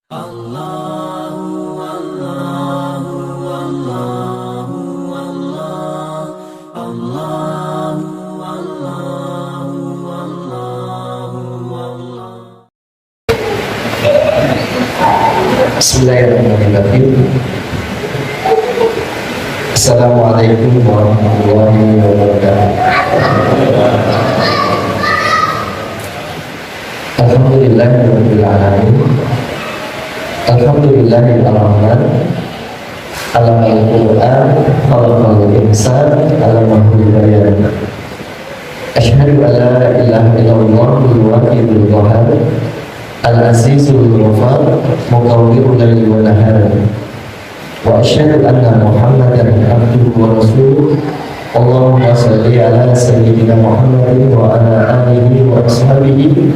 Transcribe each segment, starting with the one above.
Bismillahirrahmanirrahim. Assalamualaikum warahmatullahi wabarakatuh. Alhamdulillahirabbil alamin. Alhamdulillahil rahman. Alamal Qur'an, khalaqal insan, alamahul bayan. Asyhadu an la ilaha illallahul wahidul qahhar. Al-Azizul Ghafar, Mukawwirul Laili wa Nahar. Wa asyhadu anna Muhammadan abduhu wa rasuluh. Allahumma shalli ala sayyidina Muhammadin wa ala alihi wa ashabihi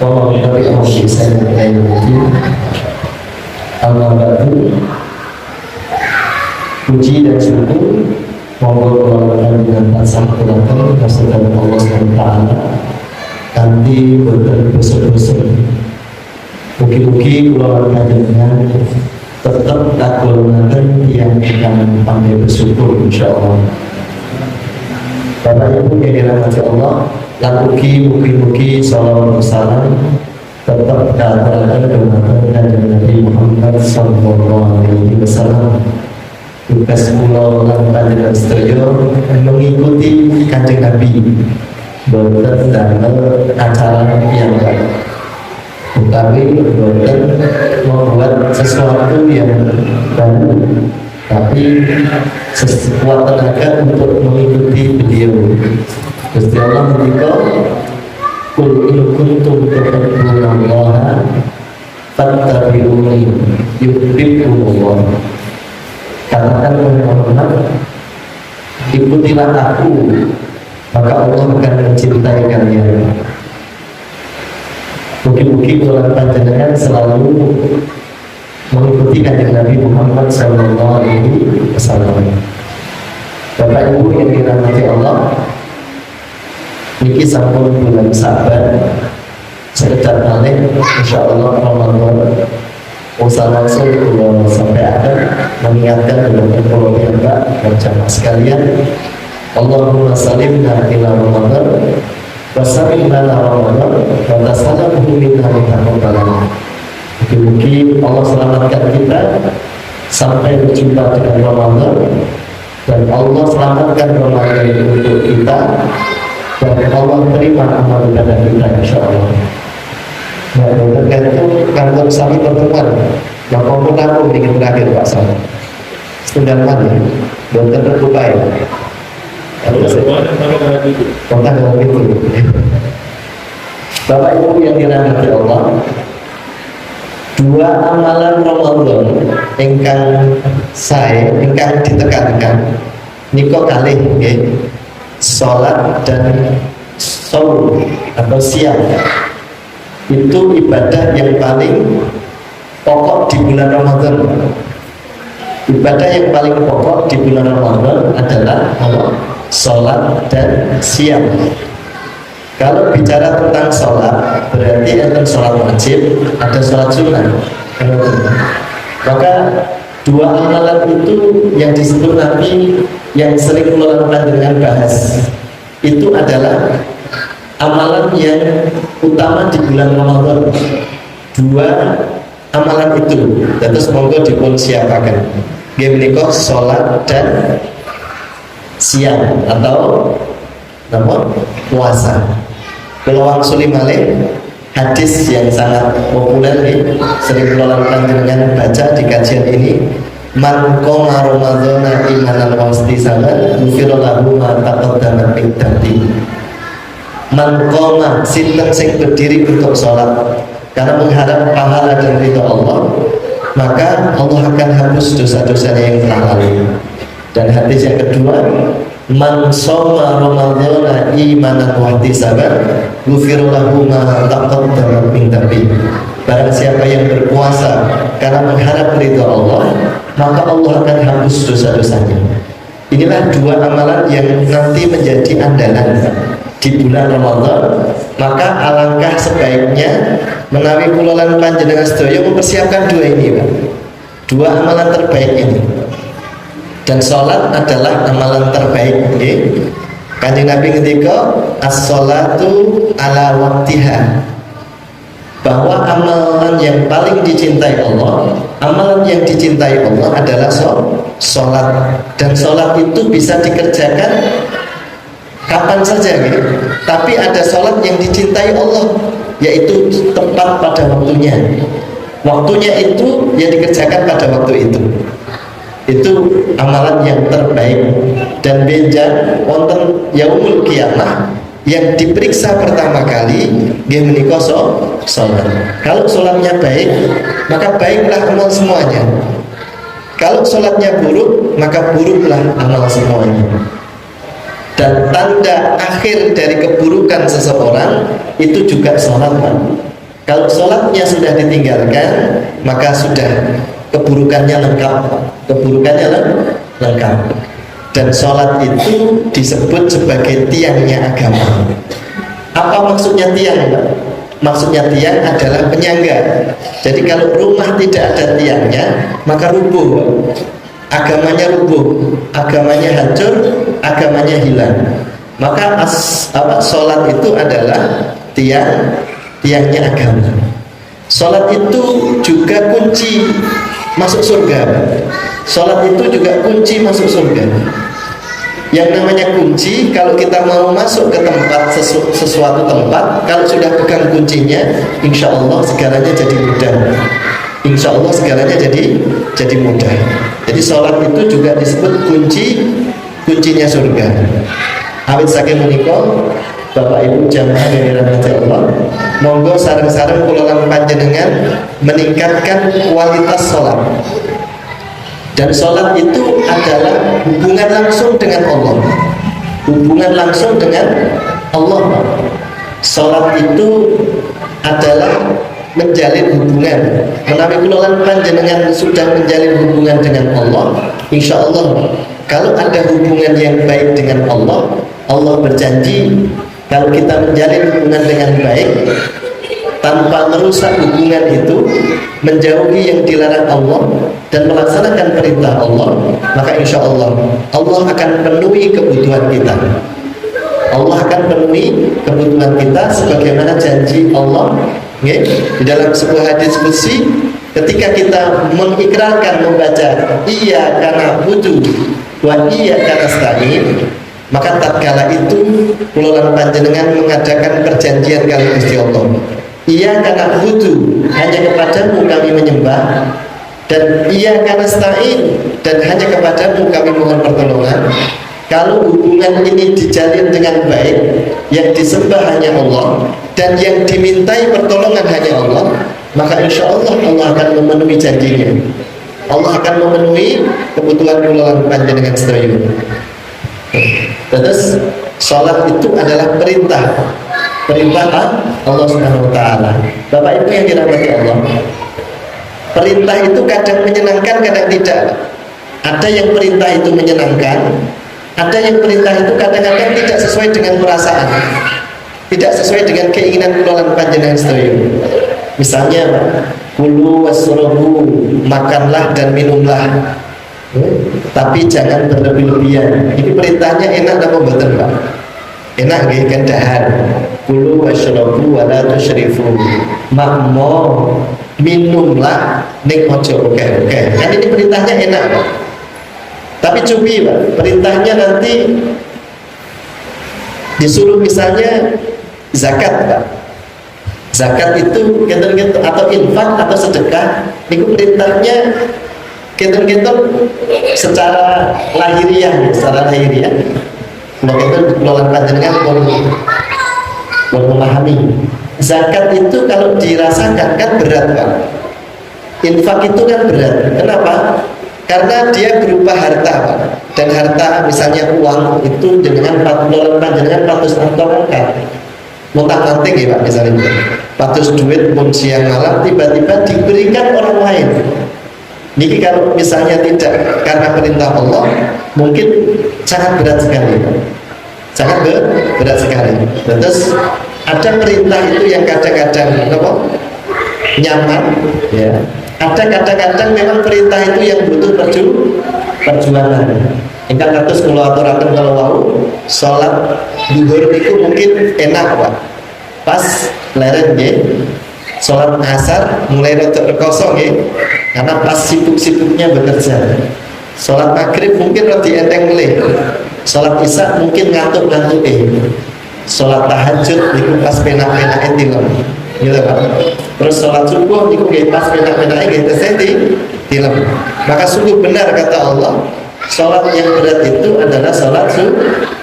wa man tabi'ahum bi ihsanin ila yaumil. Amma ba'du. Puji dan syukur mohon dengan pasang teladan kepada Allah SWT. Nanti berbesar-besar. Mugi-mugi kula panjenengan tetap kagolongan yang akan pandai bersyukur insyaallah. Bapak Ibu yang dirahmati Allah, lan mugi-mugi salawat salam tetap keaturaken dumateng Kanjeng Nabi Muhammad sallallahu alaihi wasallam. Tugas kula lan panjenengan sedaya mengikuti Kanjeng Nabi boten damel acara yang baik. Utawi boten membuat sesuatu yang baru, tapi sekuat tenaga untuk mengikuti beliau. Gusti Allah mendika, "Qul in kuntum tuhibbunallaha fattabi'uni yuhibbukumullah." Katakan wahai Muhammad, ikutilah aku, maka Allah akan mencintai kalian. Mungkin kula panjenengan selalu mengikuti Kanjeng Nabi Muhammad sallallahu alaihi wasallam. Bapak Ibu yang dirahmati Allah, niki sampun bulan Saban, sekedar malih insyaallah Ramadan usah langsung kula sampai akhir mengingatkan kepada kula Mbak dan jamaah sekalian, Allahumma salimna ila Ramadan wasalimna Ramadan wa tasallamhu minna mutaqabbalan. Mungkin Allah selamatkan kita sampai berjumpa dengan Ramadan, dan Allah selamatkan Ramadan untuk kita, dan Allah terima amal ibadah kita insyaallah. Nah, tergantung kantor sami pertemuan yang kompon aku ingin berakhir Pak Sam setengah mana dan terbuka ya kontak dengan itu. Bapak Ibu yang dirahmati Allah, dua amalan Ramadan ingkang ditekankan niko kalih nggih, salat dan saum atau siam. Itu ibadah yang paling pokok di bulan Ramadan. Ibadah yang paling pokok di bulan Ramadan adalah sholat dan siam. Kalau bicara tentang sholat, berarti ada sholat wajib, ada sholat sunnah. Maka dua amalan itu yang disebut Nabi, yang sering melakukan dengan bahas, itu adalah amalan yang utama di bulan Ramadan. Dua amalan itu, terus monggo dipun siapakan. Menika sholat dan siam atau puasa. Kalau wangsuli malih hadis yang sangat populer nih, sering melakukan dengan baca di kajian ini. Man qoma ramadhana imanan wa ihtisaban ghufira lahu ma taqaddama min dhanbi. Man qoma, sinten sing berdiri untuk sholat karena mengharap pahala dan ridha Allah, maka Allah akan hapus dosa-dosanya yang telah lalu. Dan hadis yang kedua, man shoma ramadhana imanan wa ihtisaban ghufira lahu ma taqaddama min dhanbi. Barang siapa yang berpuasa karena mengharap ridha Allah, maka Allah akan hapus dosa-dosanya. Inilah dua amalan yang nanti menjadi andalan di bulan Ramadan, maka alangkah sebaiknya menawi kula lan panjenengan sedaya mempersiapkan dua ini, Pak. Dua amalan terbaik ini. Dan sholat adalah amalan terbaik, okay? Kanjeng Nabi ngendika as-sholatu ala waktiha, bahwa amalan yang paling dicintai Allah, amalan yang dicintai Allah adalah sholat. Dan sholat itu bisa dikerjakan kapan saja, gitu. Tapi ada sholat yang dicintai Allah, yaitu tepat pada waktunya. Waktunya itu yang dikerjakan pada waktu itu. Itu amalan yang terbaik. Dan benjang wonten yaumul kiamah yang diperiksa pertama kali nggih menika sholat. Kalau sholatnya baik, maka baiklah amal semuanya. Kalau sholatnya buruk, maka buruklah amal semuanya. Dan tanda akhir dari keburukan seseorang itu juga sholat. Kalau sholatnya sudah ditinggalkan, maka sudah keburukannya lengkap. Keburukannya lengkap. Dan sholat itu disebut sebagai tiangnya agama. Apa maksudnya tiang, Pak? Maksudnya tiang adalah penyangga. Jadi kalau rumah tidak ada tiangnya, maka rubuh, agamanya rubuh, agamanya hancur, agamanya hilang. Maka sholat itu adalah tiangnya agama. Sholat itu juga kunci masuk surga. Sholat itu juga kunci masuk surga. Yang namanya kunci, kalau kita mau masuk ke tempat sesuatu tempat, kalau sudah pegang kuncinya, insya Allah segalanya jadi mudah. Insya Allah segalanya jadi mudah. Jadi sholat itu juga disebut kuncinya surga. Awit saking menika, Bapak Ibu jamaah yang dirahmati Allah, monggo sareng-sareng kula lan panjenengan meningkatkan kualitas sholat. Dan sholat itu adalah hubungan langsung dengan Allah. Hubungan langsung dengan Allah. Sholat itu adalah menjalin hubungan. Menawi kula lan panjenengan sudah menjalin hubungan dengan Allah, insya Allah kalau ada hubungan yang baik dengan Allah, Allah berjanji kalau kita menjalin hubungan dengan baik tanpa merusak hubungan itu, menjauhi yang dilarang Allah dan melaksanakan perintah Allah, maka insya Allah Allah akan penuhi kebutuhan kita. Allah akan penuhi kebutuhan kita sebagaimana janji Allah, okay? Di dalam sebuah hadis qudsi, ketika kita mengikrarkan membaca iya karena butuh wa iya karena stain, maka tatkala itu kula lan panjenengan mengadakan perjanjian kali Gusti Allah. Iya karena butuh, hanya kepadamu kami menyembah, dan iya karena stain, dan hanya kepadamu kami mohon pertolongan. Kalau hubungan ini dijalin dengan baik, yang disembah hanya Allah dan yang dimintai pertolongan hanya Allah, maka insya Allah Allah akan memenuhi janjinya. Allah akan memenuhi kebutuhan kula lan panjenengan sedaya. Terus sholat itu adalah perintah Allah Subhanahu wa taala. Bapak Ibu yang dirahmati Allah, perintah itu kadang menyenangkan, kadang tidak. Ada yang perintah itu menyenangkan, ada yang perintah itu kadang-kadang tidak sesuai dengan perasaan, tidak sesuai dengan keinginan kula lan panjenengan sedaya. Misalnya, kulu wasrabu, makanlah dan minumlah, tapi jangan berlebih-lebihan. Ini perintahnya enak apa mboten, Pak? Enak nggih kan dahar. Kulu wasyrabu wa la tusyrifu. Makmo minumlah ning ojo oke. Kan ini perintahnya enak, Pak. Tapi cubi, Pak. Perintahnya nanti disuruh misalnya zakat, Pak. Zakat itu gitu atau infak atau sedekah, itu perintahnya gitu secara lahiriah. Begitu kelolaan panjenengan boleh memahami. Zakat itu kalau dirasakan kan berat, Pak. Infak itu kan berat. Kenapa? Karena dia berupa harta, Pak. Dan harta misalnya uang itu dengan kelolaan panjenengan 400 atau angkat. Montang-manting ya, Pak, misalnya 400 duit pun siang malam tiba-tiba diberikan orang lain. Niki kalau misalnya tidak karena perintah Allah, mungkin sangat berat sekali, Pak. sangat berat sekali. Terus ada perintah itu yang kadang-kadang nyaman, ya. Ada kadang-kadang memang perintah itu yang butuh perjuangan. Ingkang kados kula aturaken kalau wau salat zuhur itu mungkin enak Pak. Pas leren nggih. Salat asar mulai rada rekoso nggih. Karena pas sibuk-sibuknya bekerja. Salat maghrib mungkin rada enteng melih. Salat isya mungkin ngantuk-ngantuke. Salat tahajud niku pas penak-penake tilem. Gitu Pak. Terus sholat subuh niku nggih pas penak-penake nggih tesih tilem. Maka sungguh benar kata Allah, sholat yang berat itu adalah sholat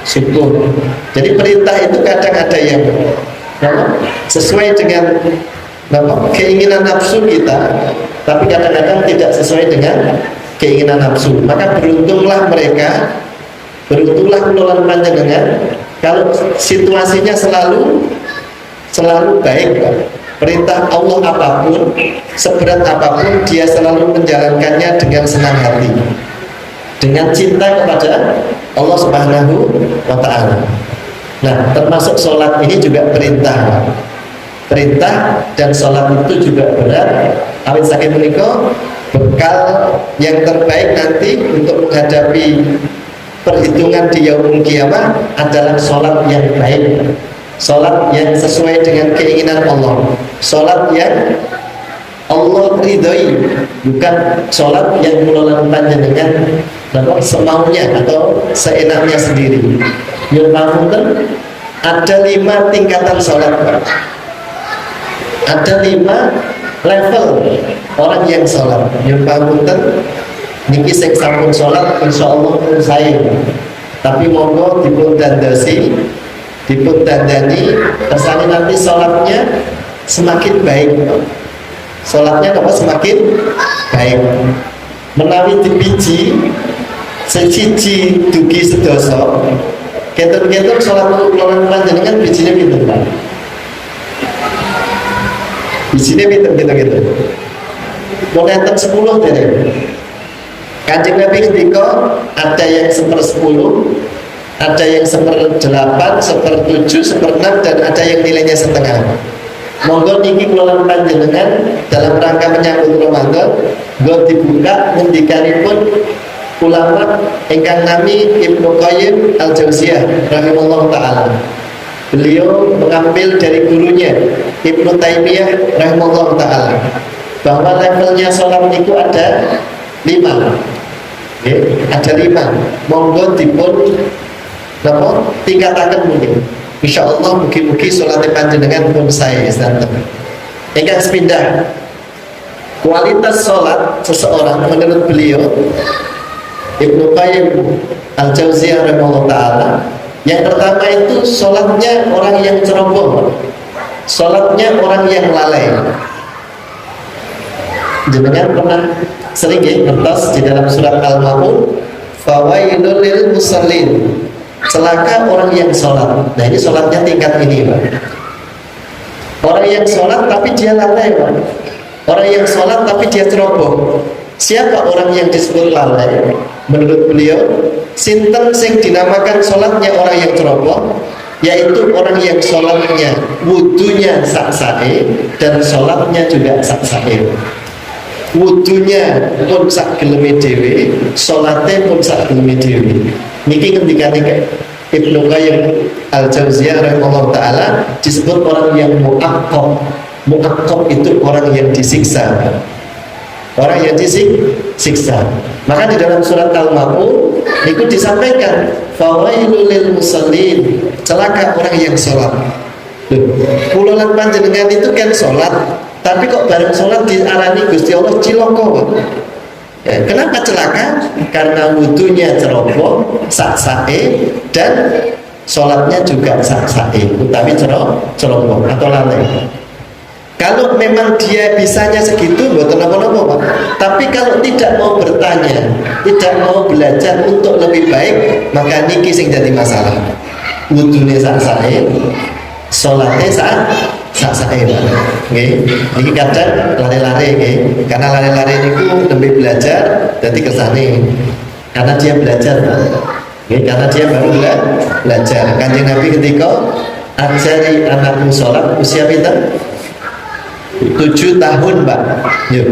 subuh. Jadi perintah itu kadang ada yang sesuai dengan keinginan nafsu kita, tapi kadang-kadang tidak sesuai dengan keinginan nafsu. Maka beruntunglah mereka, beruntunglah kula panjenengan kalau situasinya selalu baik Pak. Perintah Allah apapun, seberat apapun, dia selalu menjalankannya dengan senang hati, dengan cinta kepada Allah Subhanahu wa Ta'ala. Nah, termasuk sholat ini juga perintah. Perintah dan sholat itu juga berat. Awit saking menika bekal yang terbaik nanti untuk menghadapi perhitungan di yaumul kiamah adalah sholat yang baik. Sholat yang sesuai dengan keinginan Allah, sholat yang Allah ridhoi, bukan sholat yang menolak panjenengan semaunya atau seenaknya sendiri. Yang panten ada 5 tingkatan sholat, ada 5 level orang yang sholat. Yang panten niki sing sampun sholat, insya Allah pun saya. Tapi monggo dipun dandasi, dipun dandani, kersane nanti sholatnya semakin baik. Sholatnya semakin baik. Menawi dibiji sejiji dugi sedoso, keton-keton sholat kula panjenengan bijine pinten Pak? Bijine pinten gitu. Mau enten 10 derek. Kanjeng Nabi ketika ada yang 1/10, ada yang 1/8, 1/7, 1/6, dan ada yang nilainya setengah. Monggo niki kula panjenengan dalam rangka menyambut Ramadan, nggo dibuka ngendikanipun ulama ingkang nami Ibnu Qayyim Al-Jauziyah rahimahullah taala. Beliau mengambil dari gurunya Ibnu Taimiyah rahimahullah taala bahwa levelnya sholat itu ada 5. Ada 5. Monggo dipun tingkataken mungkin. Insya Allah mugi-mugi sholat panjenengan pun saya santen. Ingkang sepindah kualitas sholat seseorang menurut beliau Ibnu Qayyim Al-Jauziyah rahimahullah taala, yang pertama itu sholatnya orang yang ceroboh, sholatnya orang yang lalai. Jenengan pernah sering ngertos di dalam surat Al-Maun, fawailul lil musallin, celaka orang yang sholat. Nah ini sholatnya tingkat ini Pak. Orang yang sholat tapi dia lalai Pak. Orang yang sholat tapi dia ceroboh. Siapa orang yang disebut lalai? Menurut beliau, sinten sing dinamakan sholatnya orang yang ceroboh, yaitu orang yang sholatnya wudunya sak-sae dan sholatnya juga sak-sae. Wudunya pun sak geleme dhewe, salate pun sak geleme dhewe. Niki ngendikane Ibnu Qayyim Al-Jauziyah rahimahullah taala disebut orang yang muaqqab. Muaqqab itu orang yang disiksa. Orang yang disiksa. Maka di dalam surat Al-Maun itu disampaikan fawailul lil musallin, celaka orang yang sholat. Kula lan panjenengan itu kan sholat, tapi kok bareng sholat diarani Gusti Allah ciloko. Ya, kenapa celaka? Karena wudunya ceroboh, sak-sae, dan sholatnya juga sak-sae, utawi ceroboh atau lalai. Kalau memang dia bisanya segitu, mboten napa-napa Pak. Tapi kalau tidak mau bertanya, tidak mau belajar untuk lebih baik, maka niki sing jadi masalah. Wudune sak-sae, sholatnya sak-sae Pak. Nggih. Niki kadang lari-lari nggih. Karena lari-lari niku nembe belajar dadi kersane. Karena dia belajar Pak. karena dia baru belajar. Kanjeng Nabi ketika ajari anakmu sholat usia kita 7 tahun, Pak. Yuk.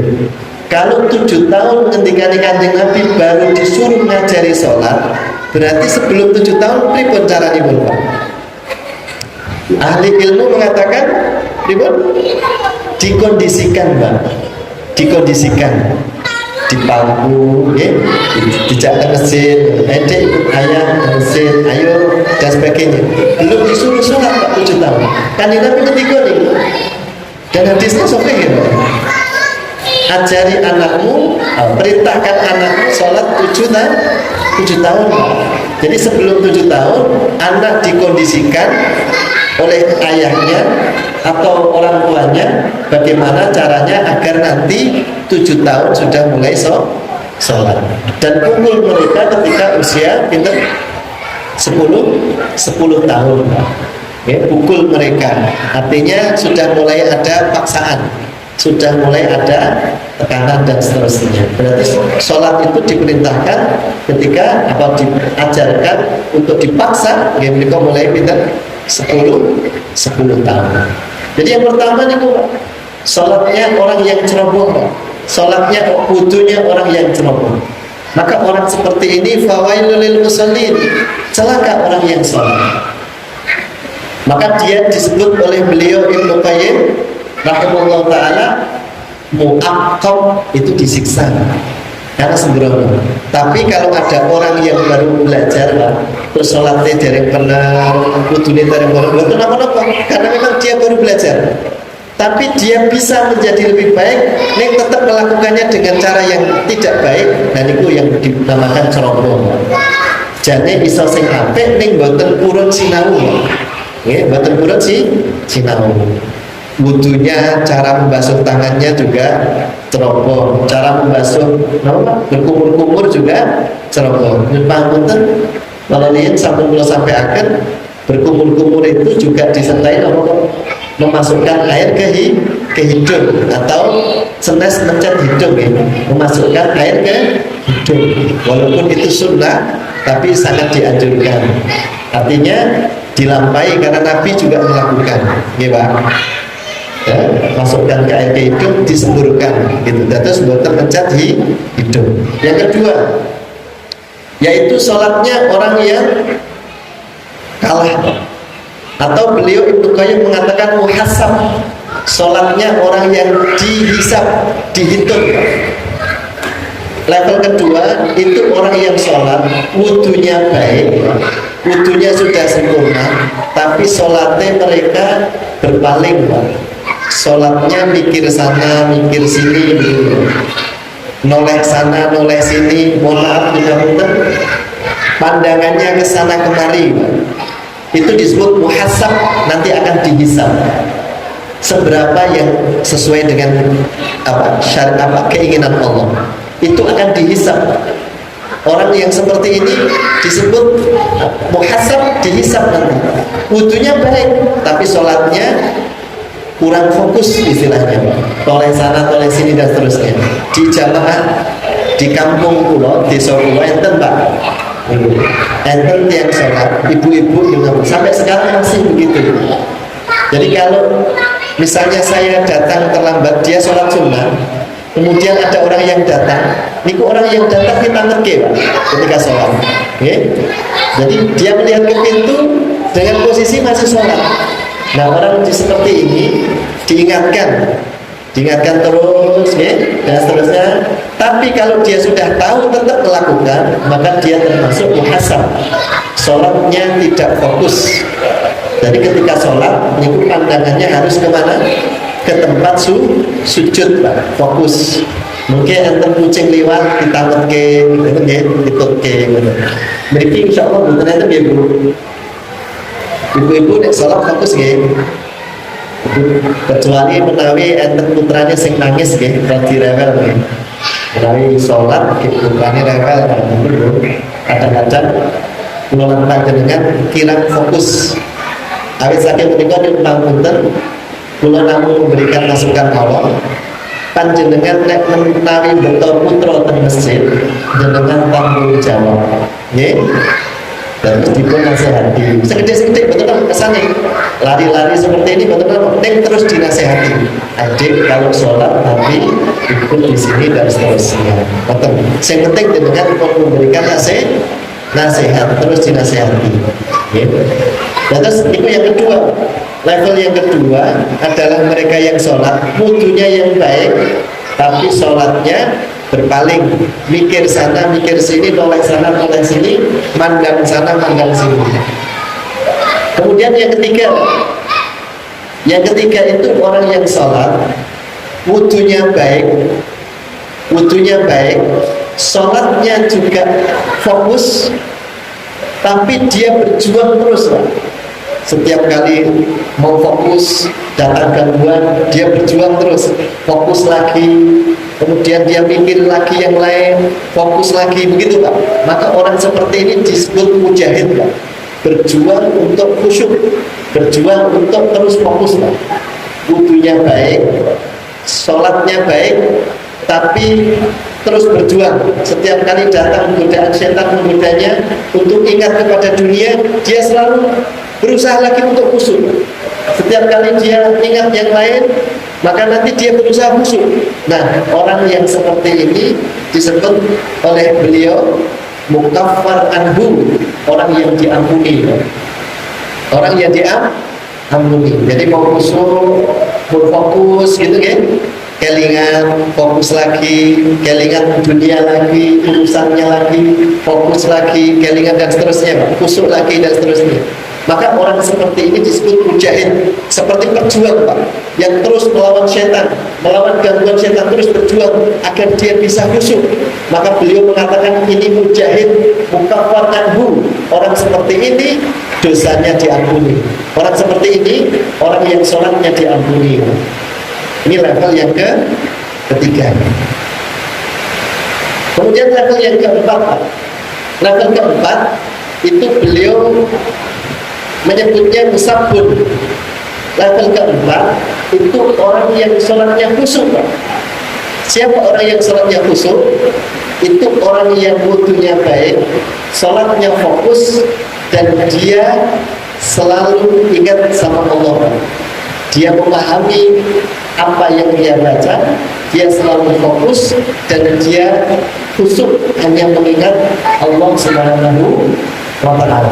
Kalau 7 tahun ketika Kanjeng Nabi baru disuruh ngajari sholat, berarti sebelum 7 tahun pripun caranipun, Pak? Ahli ilmu mengatakan pripun? Dikondisikan, Pak. Dikondisikan, dipangku, ya, dijak ke masjid, adik ayah ke masjid, ayo dan sebagainya. Belum disuruh sholat, Pak, 7 tahun. Kanjeng Nabi ketika nih, dan hadisnya sahih ya, Pak. Ajari anakmu, perintahkan anakmu sholat 7 tahun, Pak. Jadi sebelum 7 tahun, anak dikondisikan oleh ayahnya atau orang tuanya bagaimana caranya agar nanti 7 tahun sudah mulai sholat. Dan pukul mereka ketika usia pinter 10 tahun, ya, pukul mereka, artinya sudah mulai ada paksaan, sudah mulai ada tekanan dan seterusnya. Berarti sholat itu diperintahkan ketika diajarkan untuk dipaksa, ya, mereka mulai pinter 10 tahun. Jadi yang pertama nih, Pak, sholatnya orang yang ceroboh, Pak. Sholatnya wudunya orang yang ceroboh. Maka orang seperti ini fawailul lil musallin, celaka orang yang sholat. Maka dia disebut oleh beliau Ibnu Qayyim rahimahullah ta'ala mu'aqqab, itu disiksa karena sembrono. Tapi kalau ada orang yang baru belajar, Pak, terus sholatnya dari benar, wudhunya dari benar, itu apa-apa, karena memang dia baru belajar. Tapi dia bisa menjadi lebih baik, nih tetap melakukannya dengan cara yang tidak baik, dan itu yang dinamakan ceroboh. Jadi bisa sing apik ning mboten purun sinau. Nggih, mboten purun sinau. Wudunya, cara membasuh tangannya juga ceroboh, cara membasuh berkumur-kumur juga ceroboh. Pangunten kalau lihat sampun kula sampai akan berkumur-kumur itu juga disertai memasukkan air ke hidung atau senes mencet hidung, ya, memasukkan air ke hidung. Walaupun itu sunnah, tapi sangat dianjurkan. Artinya dilampaui karena Nabi juga melakukan, ya, Pak. Ya, masukkan ke air ke hidung, disemburkan, gitu. Terus buatan mencet hidung. Yang kedua, yaitu sholatnya orang yang kalah. Atau beliau Ibnu Qayyim mengatakan muhasab, sholatnya orang yang dihisab, dihitung. Level kedua itu orang yang sholat wudunya baik, wudunya sudah sempurna, tapi sholatnya mereka berpaling, sholatnya mikir sana, mikir sini, gitu. Noleh sana, noleh sini, mohon maaf mudah-mudahan pandangannya ke sana kemari, itu disebut muhasab, nanti akan dihisab seberapa yang sesuai dengan keinginan Allah, itu akan dihisab. Orang yang seperti ini disebut muhasab, dihisab nanti. Wudunya baik, tapi sholatnya kurang fokus istilahnya, toleh sana, toleh sini dan seterusnya. Di jamaah di kampung pulau, desa pulau enten, Pak, enten yang sholat, ibu-ibu juga sampai sekarang masih begitu. Jadi kalau misalnya saya datang terlambat, dia sholat sunnah, kemudian ada orang yang datang, niku orang yang datang kita ngerti, Pak, ketika sholat, okay? Jadi dia melihat ke pintu dengan posisi masih sholat. Nah, orang seperti ini diingatkan terus, ya, dan seterusnya. Tapi kalau dia sudah tahu tetap melakukan, maka dia termasuk muhasab, sholatnya tidak fokus. Jadi ketika sholat, itu pandangannya harus kemana? Ke tempat sujud, Pak, fokus. Mungkin enten kucing liwat ditangkap ke, ikut ke, berarti insya Allah bukan itu ya, Bu. Ibu-ibu nek sholat fokus, ya. Kecuali menawi enten putranya sing nangis, ya, roti rewel, ya. Menawi sholat, putranya rewel, kadang-kadang pengelolaan panjenengan kirang fokus. Awit saking menika nyumbang punten, kula namung memberikan masukan awal. Panjenengan nek menawi beto putra teng masjid, jenengan tanggung jawab, nggih. Dan dipun nasihati segede-segede, betul kan kesannya lari-lari seperti ini, betul kan penting terus dinasihati, adik kalau sholat tapi ikut di sini dan seterusnya, betul. Yang penting dengan memberikan nasihat terus dinasihati, ya. Dan terus itu yang kedua, level yang kedua adalah mereka yang sholat wudunya yang baik tapi sholatnya berpaling, mikir sana, mikir sini, noleh sana, noleh sini, mandang sana, mandang sini. Kemudian yang ketiga itu orang yang sholat, wudunya baik, sholatnya juga fokus, tapi dia berjuang terus, Pak. Setiap kali mau fokus datang gangguan, dia berjuang terus, fokus lagi, kemudian dia mikir lagi yang lain, fokus lagi, begitu Pak. Maka orang seperti ini disebut mujahid, Pak. Berjuang untuk khusyuk, berjuang untuk terus fokus, Pak. Wudunya baik, sholatnya baik, tapi terus berjuang. Setiap kali datang godaan setan menggodanya untuk ingat kepada dunia, dia selalu berusaha lagi untuk khusyuk. Setiap kali dia ingat yang lain, maka nanti dia berusaha khusyuk. Nah, orang yang seperti ini disebut oleh beliau mukaffar anhu, orang yang diampuni, orang yang diampuni. Jadi mau khusyuk, berfokus gitu kan, kelingan, fokus lagi, kelingan dunia lagi, urusannya lagi, fokus lagi, kelingan dan seterusnya, khusyuk lagi dan seterusnya. Maka orang seperti ini disebut mujahid, seperti pejuang, Pak, yang terus melawan setan, melawan gangguan setan, terus berjuang agar dia bisa khusyuk. Maka beliau mengatakan ini mujahid mukaffar anhu, orang seperti ini dosanya diampuni. Orang seperti ini orang yang sholatnya diampuni. Ini level yang ketiga. Kemudian level yang keempat, Pak. Level keempat itu beliau menyebutnya musabbun. Level keempat itu orang yang sholatnya khusyuk, Pak. Siapa orang yang sholatnya khusyuk? Itu orang yang wudunya baik, sholatnya fokus, dan dia selalu ingat sama Allah. Dia memahami apa yang dia baca, dia selalu fokus, dan dia khusyuk hanya mengingat Allah Subhanahu wa Ta'ala.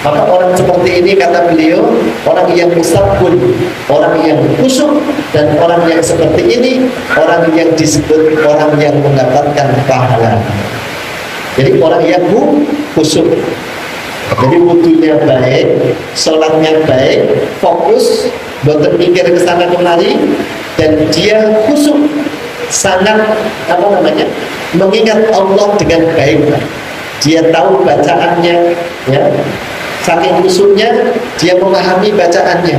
Maka orang seperti ini, kata beliau, orang yang musabbun, orang yang khusyuk, dan orang yang seperti ini orang yang disebut orang yang mendapatkan pahala. Jadi orang yang khusyuk, jadi wudunya baik, sholatnya baik, fokus, boten mikir ke sana kemari, dan dia khusyuk, sangat mengingat Allah dengan baik. Dia tahu bacaannya, ya. Saking khusyuknya dia memahami bacaannya,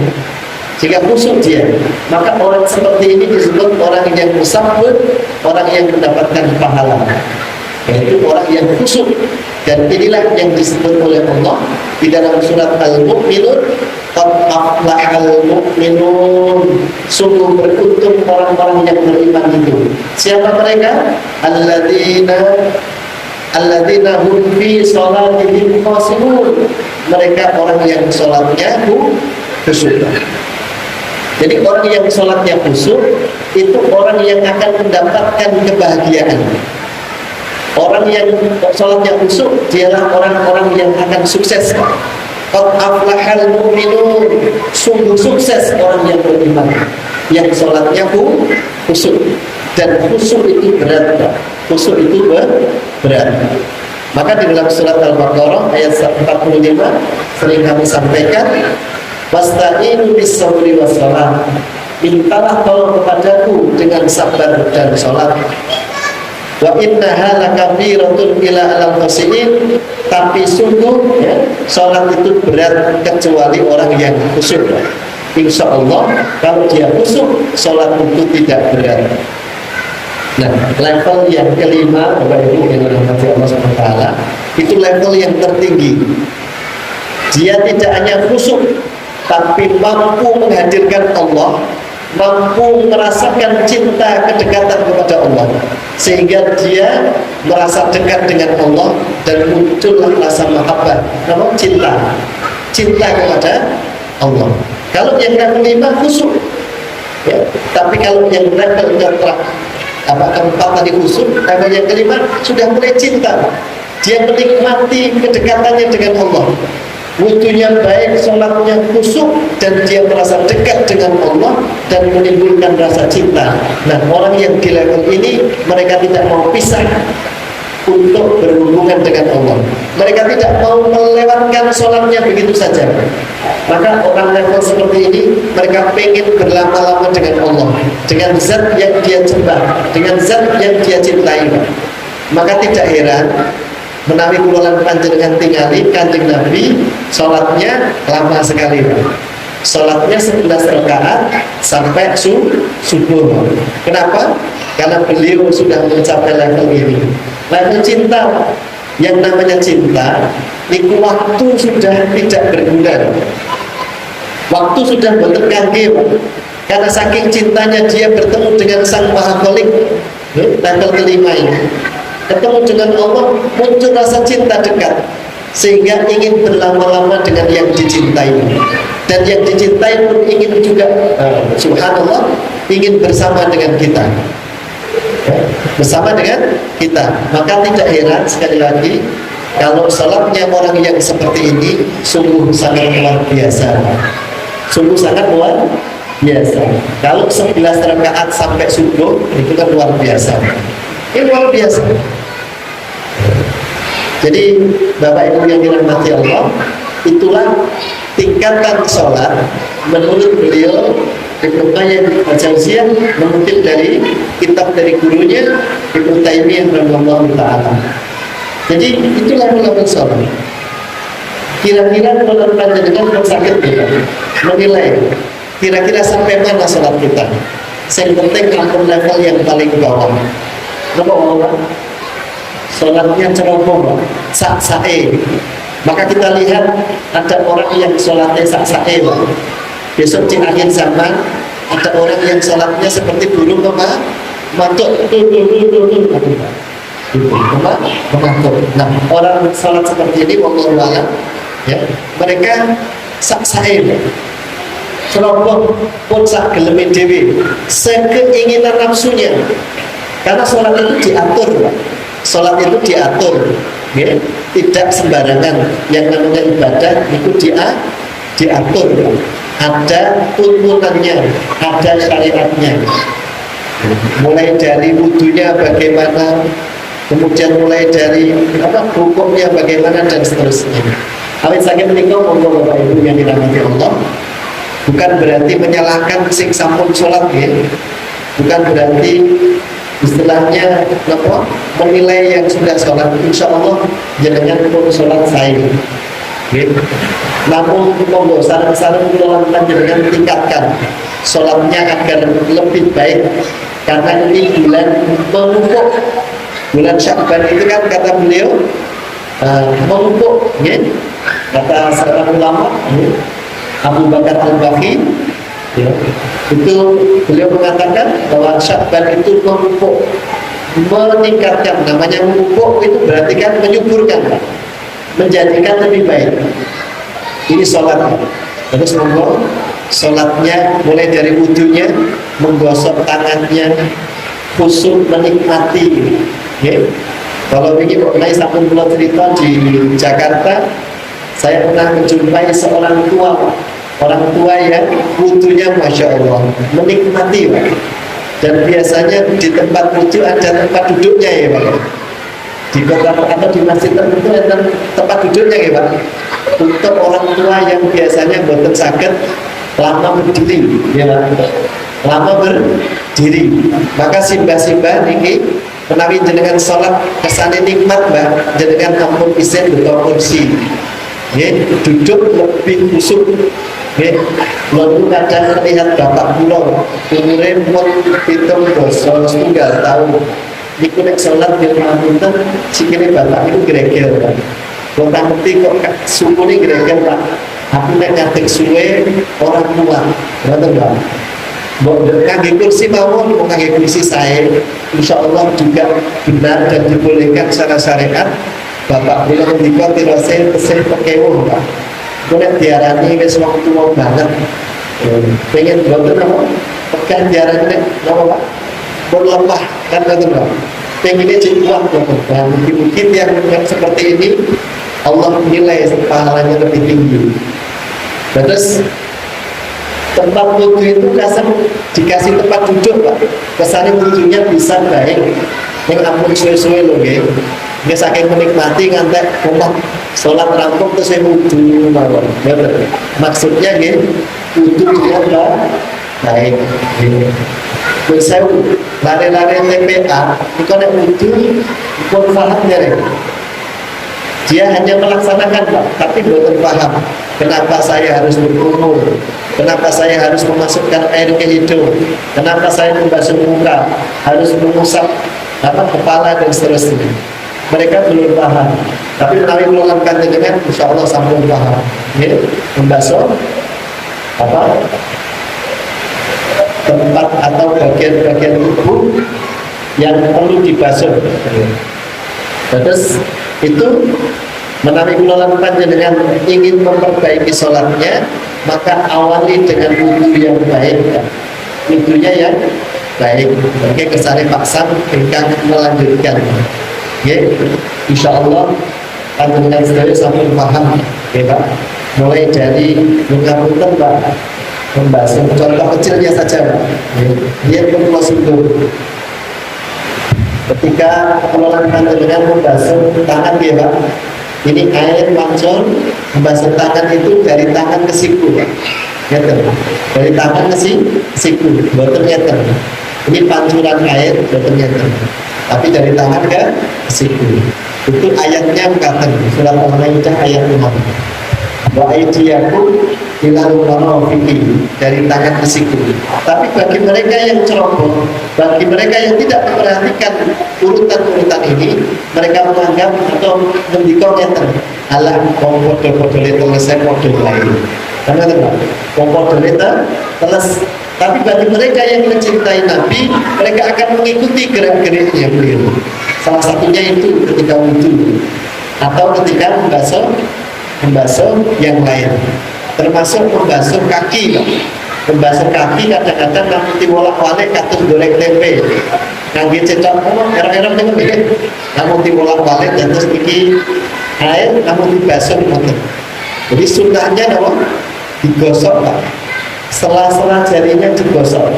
jika khusyuk dia, maka orang seperti ini disebut orang yang musabbun, orang yang mendapatkan pahala, yaitu orang yang khusyuk. Dan inilah yang disebut oleh Allah di dalam surat Al-Mu'minun, qad aflahal mu'minun, sungguh beruntung orang-orang yang beriman itu. Siapa mereka? Alladzina hum fi sholatihim khashi'un. Mereka orang yang sholatnya khusyuk. Jadi orang yang sholatnya khusyuk itu orang yang akan mendapatkan kebahagiaan. Orang yang sholatnya khusyuk dialah orang-orang yang akan sukses. Qad aflahal mu'minun, sungguh sukses orang yang beriman, yang sholatnya khusyuk. Dan khusyuk itu berat, khusyuk itu berat. Maka di dalam surat Al-Baqarah ayat 45 sering kami sampaikan, wasta'inu bis-sabri was-shalah, mintalah tolong kepadaku dengan sabar dan sholat. Wa innaha lakabiratun ila alal khashi'in, tapi sungguh, ya, sholat itu berat kecuali orang yang khusyuk. Insya Allah kalau dia khusyuk, sholat itu tidak berat. Nah, level yang kelima, Bapak Ibu yang dirahmati Allah SWT, itu level yang tertinggi. Dia tidak hanya khusyuk, tapi mampu menghadirkan Allah, mampu merasakan cinta kedekatan kepada Allah. sehingga dia merasa dekat dengan Allah dan muncullah rasa mahabbah, namun cinta kepada Allah. Kalau yang kelima khusyuk, ya. Tapi kalau yang level keempat tadi khusyuk, level yang kelima sudah mulai cinta. Dia menikmati kedekatannya dengan Allah, wudunya baik, sholatnya khusyuk, dan dia merasa dekat dengan Allah dan menimbulkan rasa cinta. Nah, orang yang di level ini mereka tidak mau pisah untuk berhubungan dengan Allah. Mereka tidak mau melewatkan sholatnya begitu saja. Maka orang level seperti ini mereka pengen berlama-lama dengan Allah, dengan zat yang dia sembah, dengan zat yang dia cintai. Maka tidak heran menawi kulolan panjenengan tingali Kanjeng Nabi sholatnya lama sekali. Sholatnya 11 rakaat sampai subuh. Kenapa? Karena beliau sudah mencapai level ini, level cinta. Yang namanya cinta niku waktu sudah tidak berguna, waktu sudah boten kangge, karena saking cintanya dia bertemu dengan Sang Maha Khalik. Level kelima ini, ketemu dengan Allah, muncul rasa cinta dekat, sehingga ingin berlama-lama dengan yang dicintai, dan yang dicintai pun ingin juga, subhanallah, ingin bersama dengan kita, bersama dengan kita. Maka tidak heran sekali lagi kalau sholatnya orang yang seperti ini sungguh sangat luar biasa, sungguh sangat luar biasa. Kalau 11 rakaat sampai subuh itu kan luar biasa, ini luar biasa. Jadi Bapak Ibu yang dirahmati Allah, itulah tingkatan sholat menurut beliau Ibnu Qayyim al-Jauziyah, mengutip dari kitab dari gurunya Ibnu Taimiyah radhiyallahu taala. Jadi itulah level sholat. Kira-kira kalau panjenengan sakit kita menilai kira-kira sampai mana sholat kita. Yang penting ampun level yang paling bawah. Kenapa bawah? Sholatnya ceroboh, sak-sae. Maka kita lihat ada orang yang sholatnya sak-sae. Besok di akhir zaman ada orang yang sholatnya seperti burung mematuk. Nah, orang sholat seperti ini, wallahu a'lam, ya, mereka sak-sae, ceroboh pun sak geleme dhewe, sekeinginan nafsunya. Karena sholat itu diatur, sholat itu diatur, ya, tidak sembarangan. Yang namanya ibadah itu diatur, ada tuntunannya, ada syariatnya. Mulai dari wudunya bagaimana, kemudian mulai dari hukumnya bagaimana, dan seterusnya. Awit saking menika monggo Bapak Ibu yang dirahmati Allah, bukan berarti menyalahkan sing sampun sholat, ya. Bukan berarti istilahnya menilai yang sudah sholat. Insya Allah jenengan pun sholat saya. Namun monggo sarang-sarang kula panjenengan tingkatkan sholatnya agar lebih baik, karena ini bulan memupuk. Bulan Sya'ban itu kan kata beliau memupuk, ya. Kata seorang ulama, ya, Abu Bakar Al-Bakhi, ya, itu beliau mengatakan bahwa Sya'ban itu memupuk, meningkatkan. Namanya memupuk itu berarti kan menyuburkan, menjadikan lebih baik. Ini sholat. Terus monggo sholatnya mulai dari wudunya, menggosok tangannya, khusyuk menikmati, ya. Kalau begini pernah sampun kula cerita di Jakarta, saya pernah menjumpai seorang tua, orang tua yang wudunya masya Allah menikmati, Pak. Dan biasanya di tempat wudu ada tempat duduknya, ya Pak. Di kota atau di masjid tertentu ada tempat duduknya, ya Pak. Untuk orang tua yang biasanya boten saged lama berdiri, ya Pak. Lama berdiri, maka simbah-simbah niki menawi jenengan sholat kesane nikmat, Mbak, jenengan ampun isen beto kursi, ya, duduk lebih khusyuk, ya. Lalu kadang melihat bapak kula umure pun 7 tahun, niku nek sholat di pangunten sikile bapak itu greger, Pak. Kok ngerti kok sukune greger, Pak. Aku nek ngadeg suwe orang tua, ngoten, Pak. ngangge kursi mawon, ngangge kursi saya, insya Allah juga benar dan dibolehkan secara syariat. Bapak bilang di kota tirose tesih pekewo Pak. Boleh diarani wis wong tuwa banget. Pengen boten apa? Pekan diarani apa Pak? Berlemah kan betul Pak. Pengennya jadi kuat Bapak. Nah, mungkin yang seperti ini Allah nilai pahalanya lebih tinggi. Terus tempat wudhu itu dikasih tempat duduk Pak, kesannya wudhunya bisa baik. Yang ampun suwe-suwe loh ya, dia saking menikmati ngantek umat sholat rampung terus saya wudhu mawon. Maksudnya ya wudhunya baik. Terus saya lari-lari TPA, itu ada wudhu pun paham ya. Dia hanya melaksanakan Pak, tapi belum paham kenapa saya harus berkumur, kenapa saya harus memasukkan air ke hidung, kenapa saya membasuh muka, harus mengusap kepala dan seterusnya. Mereka belum paham, tapi melalui melakukan dengan insya Allah sambung paham. Ya, membasuh tempat atau bagian-bagian tubuh yang perlu dibasuh. Terus itu menawi kula lan panjenengan ingin memperbaiki sholatnya, maka awali dengan wudhu yang baik, wudhunya yang baik. Oke, kesane paksa ingkang melanjutkan. Ya, insya Allah panjenengan sedaya sampun paham, ya Pak. Mulai dari mengapunten Pak, membasuh contoh kecilnya saja Pak. Dia perlu sungguh. Ketika pengelolaan panjenengan membasuh tangan ya Pak, ini air mancur membasuh tangan itu dari tangan ke siku ya, dari tangan ke siku, boten nyeten. Ini pancuran air boten nyeten, tapi dari tangan ke siku. Itu ayatnya mengatakan surat Al-Maidah ayat 6. Wa aydiyakum ilal marafiqi, dari tangan ke siku. Tapi bagi mereka yang ceroboh, bagi mereka yang tidak memperhatikan urutan-urutan ini, mereka menganggap atau mendikau ngeten, alah wong podo-podo selesai podo lain. Karena apa? Wong podo teles. Tapi bagi mereka yang mencintai Nabi, mereka akan mengikuti gerak-geriknya beliau. Salah satunya itu ketika wudhu atau ketika membasuh yang lain, termasuk membasuh kaki. Membasuh kaki kadang-kadang nanti bolak-balik katus goreng tempe, ngangge cecok erok-erok dengan begini, namun dibolak-balik dan terus iki air, namun dibasuh nanti. Jadi sunnahnya apa? Digosok Pak. Sela-sela jarinya digosok.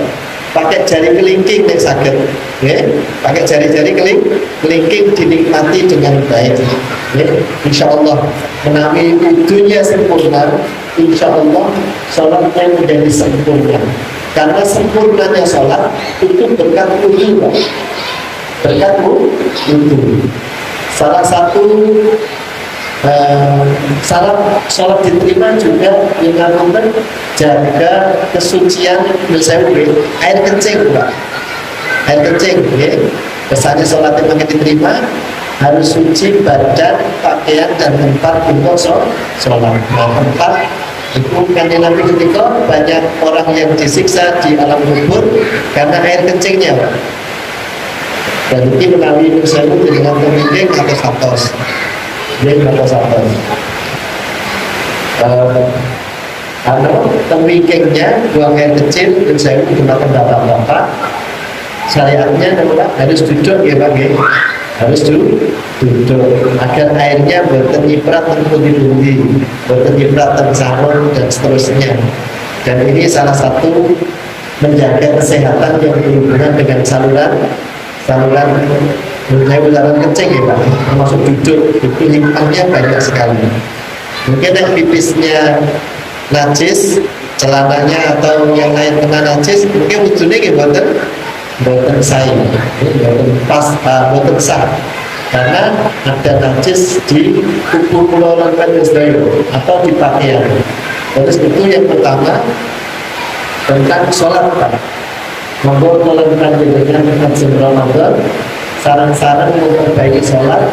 Pakai jari kelingking yang sakit, ya. Pakai jari-jari kelingking dinikmati dengan baik. Ya. Insya Allah menawi wudhunya sempurna, insya Allah sholatnya menjadi sempurna. Karena sempurnanya sholat itu berkat wudhu, berkat wudhu. Salah satu syarat sholat diterima juga dengan jaga kesucian misalnya air kencing Pak, air kencing ya. Kesannya sholat yang diterima harus suci badan, pakaian dan tempat untuk sholat. Nah, tempat itu kan Nabi ketika banyak orang yang disiksa di alam kubur karena air kencingnya Pak. Dan ini melalui misalnya dengan pemimpin atau satos. Dia satu temikingnya buang air kecil dan saya menggunakan bapak-bapak syariatnya adalah harus duduk ya Pak ya. Harus duduk agar airnya bertenyiprat terpundi-pundi, bertenyiprat tersalur dan seterusnya. Dan ini salah satu menjaga kesehatan yang berhubungan dengan saluran saluran kencing ya Pak, termasuk duduk itu limpahnya banyak sekali. Mungkin yang pipisnya najis, celananya atau yang lain kena najis, mungkin wudhunya ya boten sah, boten sah, karena ada najis di tubuh pengelolaan atau di pakaian. Terus itu yang pertama tentang sholat Pak. Membuat melakukan dengan Ramadan, sarang-sarang memperbaiki sholat,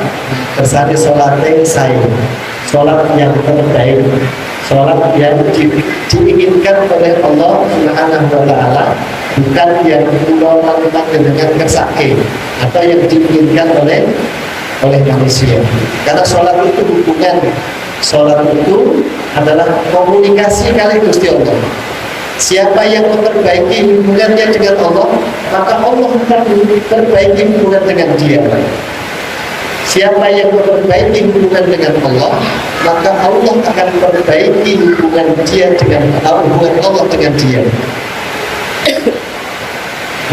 kesannya sholatnya saya, sholat yang terbaik, sholat yang diinginkan oleh Allah Subhanahu wa Ta'ala, bukan yang melakukan dengan kesakit atau yang diinginkan oleh manusia. Karena sholat itu hubungan, sholat itu adalah komunikasi kali Gusti Allah. Siapa yang memperbaiki hubungannya dengan Allah, maka Allah akan memperbaiki hubungan dengan dia. Siapa yang memperbaiki hubungan dengan Allah, maka Allah akan memperbaiki hubungan dia dengan hubungan Allah dengan dia.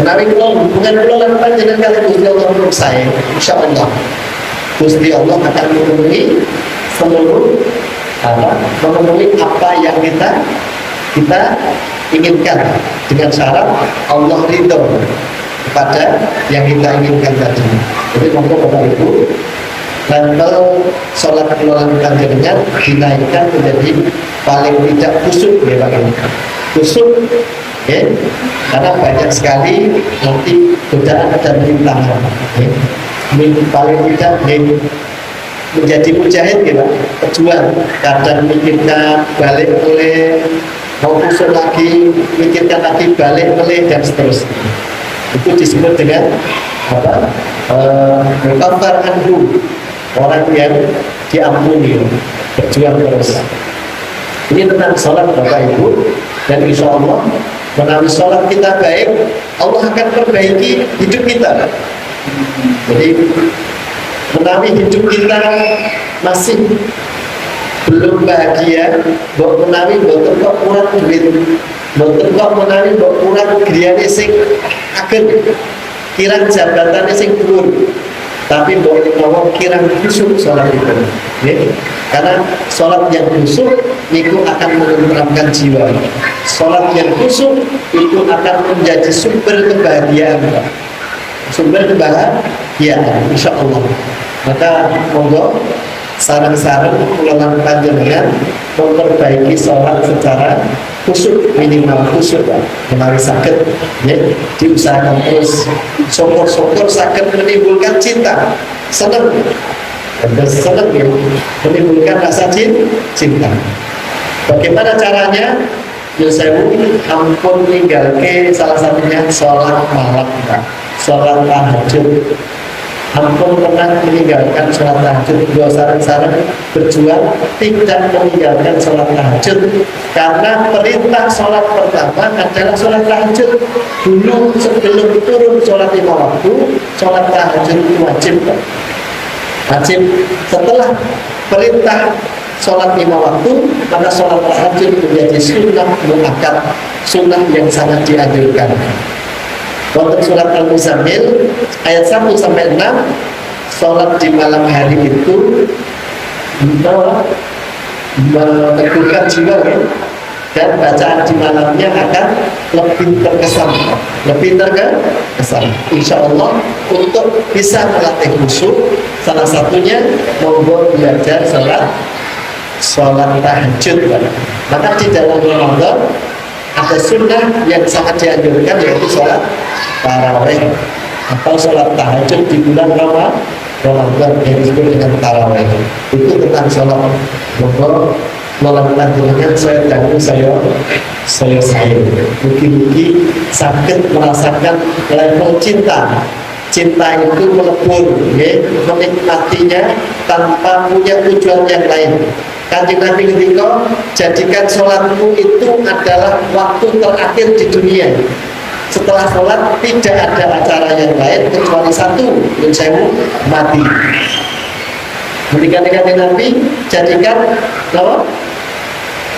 Menawi hubungan kula lan panjenengan kali Gusti Allah menurut saya, insya Allah Gusti Allah akan memenuhi seluruh memenuhi apa yang kita inginkan, dengan syarat Allah ridho kepada yang kita inginkan tadi. Jadi monggo Bapak Ibu, level sholat keluaran panjenengan dinaikkan menjadi paling tidak khusyuk ya Pak Ibu. Khusyuk ya, karena banyak sekali nanti godaan dan rintangan ya. Paling tidak ya, menjadi mujahid ya Pak, pejuang, kadang mikirkan balik oleh mau usul lagi, mikirkan lagi balik oleh dan seterusnya. Itu disebut dengan apa? Kafar anhu, orang yang diampuni, berjuang terus. Ini tentang sholat Bapak Ibu, dan insya Allah melalui sholat kita baik, Allah akan perbaiki hidup kita. Jadi melalui hidup kita masih belum bahagia, mbok menawi mboten kok kurang duit, mboten kok menawi mbok kurang griyane sing ageng, kirang jabatane sing dhuwur, tapi mbok menawa kirang khusyuk salat itu. Nggih. Karena salat yang khusyuk niku akan menenteramkan jiwa. Salat yang khusyuk itu akan menjadi sumber kebahagiaan, Pak. Sumber kebahagiaan insyaallah. Maka monggo sarang-sarang ulangan panjenengan memperbaiki sholat secara khusyuk, minimal khusyuk menawi sakit ya, diusahakan terus. Syukur-syukur sakit menimbulkan cinta, senang dan senang ya, menimbulkan rasa cinta. Bagaimana caranya? Yusewu ampun ninggalke salah satunya sholat malam, sholat tahajud. Ampun pernah meninggalkan sholat tahajud. Dua sarang-sarang berjuang tidak meninggalkan sholat tahajud, karena perintah sholat pertama adalah sholat tahajud. Dulu sebelum turun sholat 5 waktu, sholat tahajud itu wajib. Setelah perintah sholat 5 waktu, maka sholat tahajud menjadi sunnah muakkad, sunnah yang sangat dianjurkan. Untuk surat Al-Muzammil ayat 1 sampai 6, sholat di malam hari itu meneguhkan jiwa ya, dan bacaan di malamnya akan lebih terkesan. Insya Allah untuk bisa melatih khusyuk, salah satunya membuat belajar sholat tahajud. Maka di dalam Ramadan ada sunnah yang sangat dianjurkan, yaitu sholat tarawih atau sholat tahajud di bulan Ramadan yang disebut dengan tarawih. Itu tentang sholat. Monggo melakukan dengan saya dan saya mungkin sakit merasakan level cinta itu melebur ya, menikmatinya tanpa punya tujuan yang lain. Kanjeng Nabi ketika jadikan sholatmu itu adalah waktu terakhir di dunia. Setelah sholat tidak ada acara yang lain kecuali satu, yaitu mati. Ketika Kanjeng Nabi jadikan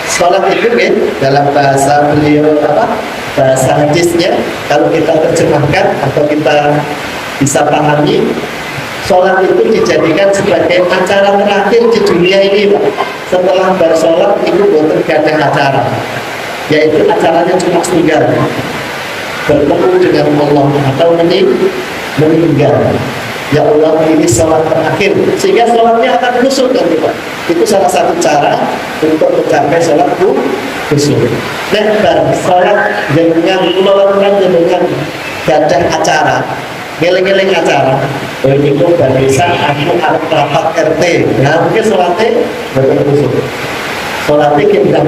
sholat itu ya, dalam bahasa beliau bahasa hadisnya, kalau kita terjemahkan atau kita bisa pahami, sholat itu dijadikan sebagai acara terakhir di dunia ini, Pak. Setelah bersolat itu bukan ada acara, yaitu acaranya cuma tunggal, bertemu dengan Allah atau meninggal. Ya Allah, ini sholat terakhir, sehingga sholatnya akan khusyuk nanti, Pak. Itu salah satu cara untuk mencapai sholat khusyuk. Nah, sholat dengan melakukan dengan gadah acara, geleng-geleng acara, begitu dari desa aku harus rapat RT. Nah, mungkin sholatnya betul khusyuk. sholatnya kita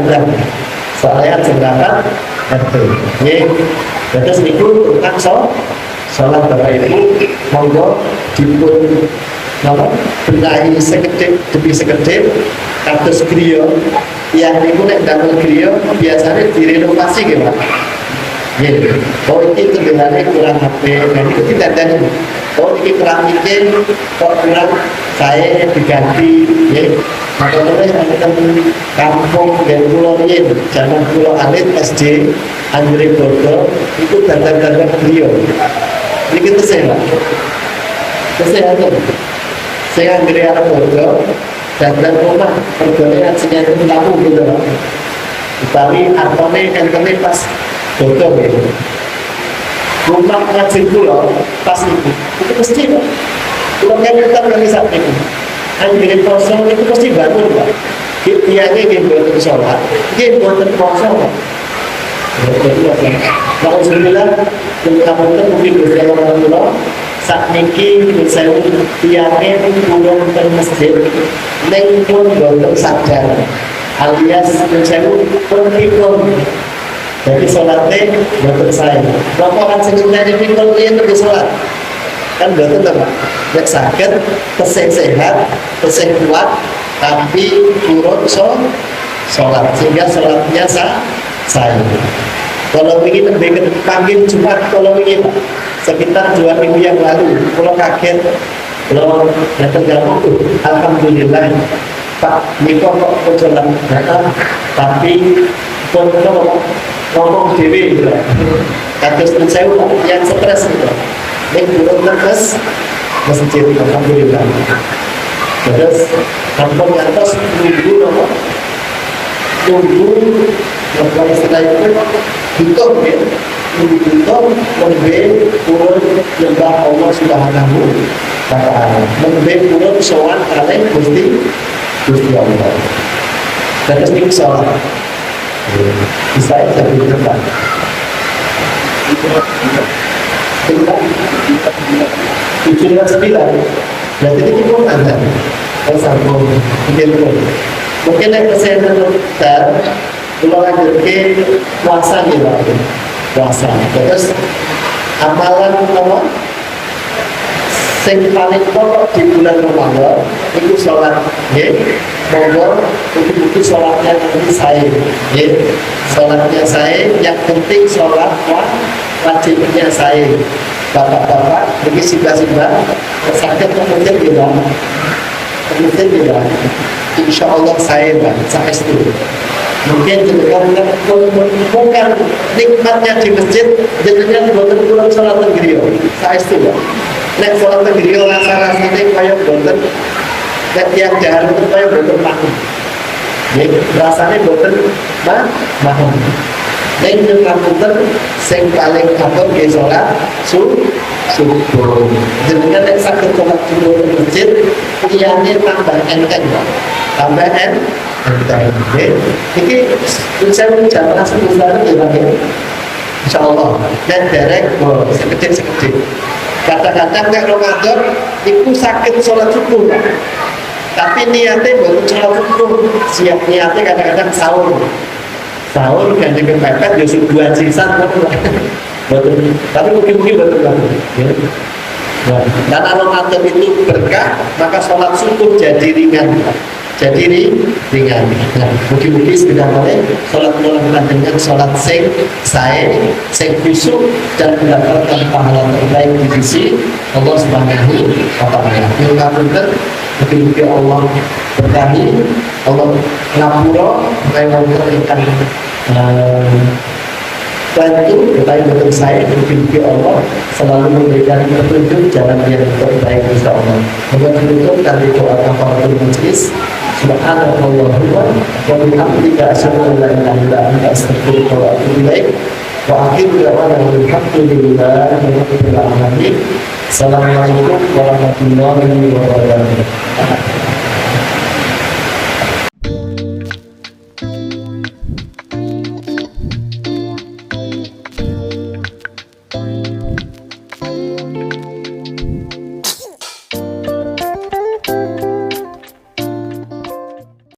soalnya jengkaran itu ya. Terus itu tentang sholat Bapak Ibu, monggo dipun benahi sekedip demi sekedip kados griya yang niku nek damel griya biasanya direnovasi nggih Pak. Nggih. Oh iki sebenarnya kurang HP, dan itu tidak ada. Oh ini keramiknya kok kurang saya diganti ya. Maka terus ada kampung dan pulau ini jangan pulau alit SD Andre Bodo itu dandang-dandang beliau ini kita sehat kesehatan saya Andre Bodo dandang rumah pergolanya hasilnya itu tamu gitu loh tapi artone entene pas bodoh gitu rumah ngajin pulau pas itu mesti Pak pulau kan kita kali saat itu anjir kosong itu pasti bangun Pak. Tiangnya dia buat sholat, dia buat kosong Pak. Kalau sembilan, kamu itu mungkin bersama orang tua. Saat niki misalnya tiangnya pulang ke masjid, neng pun buat sadar, alias misalnya perpikul. Jadi sholatnya buat saya. Laporan sebenarnya pikul itu di sholat. Kan betul Pak, nek sakit, keseh sehat, keseh kuat, tapi turun sholat sehingga sholatnya saya. Kalau ingin lebih panggil Jumat, kalau ingin sekitar 2 minggu yang lalu, kalau kaget, kalau datang jamu, alhamdulillah Pak Niko kok sholat datang, tapi pun ngomong dewi gitu, kados saya yang stres gitu. Ini turun terus masjid alhamdulillah. Terus kampung atas tunggu setelah itu hitung ya, hitung lebih turun lembah Allah Subhanahu wa Ta'ala, lebih turun soal kalian Gusti Allah. Terus ini soal bisa jadi depan. Tujuh dan 9 berarti ini pun ada sambung mungkin yang kesehatan dokter kalau lanjut ke puasa gitu puasa terus amalan apa yang paling pokok di bulan Ramadan itu sholat ya monggo bukti sholatnya nanti saya ya sholatnya saya yang penting sholat wajibnya saya bapak-bapak ini sibah-sibah sakit kemudian bilang insya Allah saya itu mungkin bukan nikmatnya di masjid dengan buatan pulang sholat negeri saya itu nek sholat negeri rasa-rasanya kayak buatan nek yang jalan itu kayak buatan mahal rasanya buatan mahal dan yang komputer yang paling abad di sholat subuh dengan yang sakit sholat subuh di masjid ianya tambah enteng tambah enteng ini saya menjawab sebesar itu insya Allah dan derek sekedip kadang-kadang kayak Ramadan itu sakit sholat subuh tapi niatnya buat sholat subuh siap niatnya kadang-kadang sahur dan dengan pepet ya subuhan sisan betul tapi mungkin betul banget ya. Karena Ramadan itu berkah maka sholat subuh jadi ringan ringan nah mungkin sudah mulai sholat mulai dengan sholat sing khusyuk dan mendapatkan pahala terbaik di sisi Allah Subhanahu wa Ta'ala yang kabulkan mungkin Allah berkahi Allah ngapura supaya memberikan bantu supaya betul saya mungkin Allah selalu memberikan petunjuk jalan yang terbaik insya Allah. Semoga ditutup dari doa kafaratul majlis. Subhanallahumma wa bihamdika asyhadu an la ilaha illa anta astaghfiruka wa atubu ilaik. Wa akhiru da'wana alhamdulillahi rabbil alamin. Assalamualaikum warahmatullahi wabarakatuh.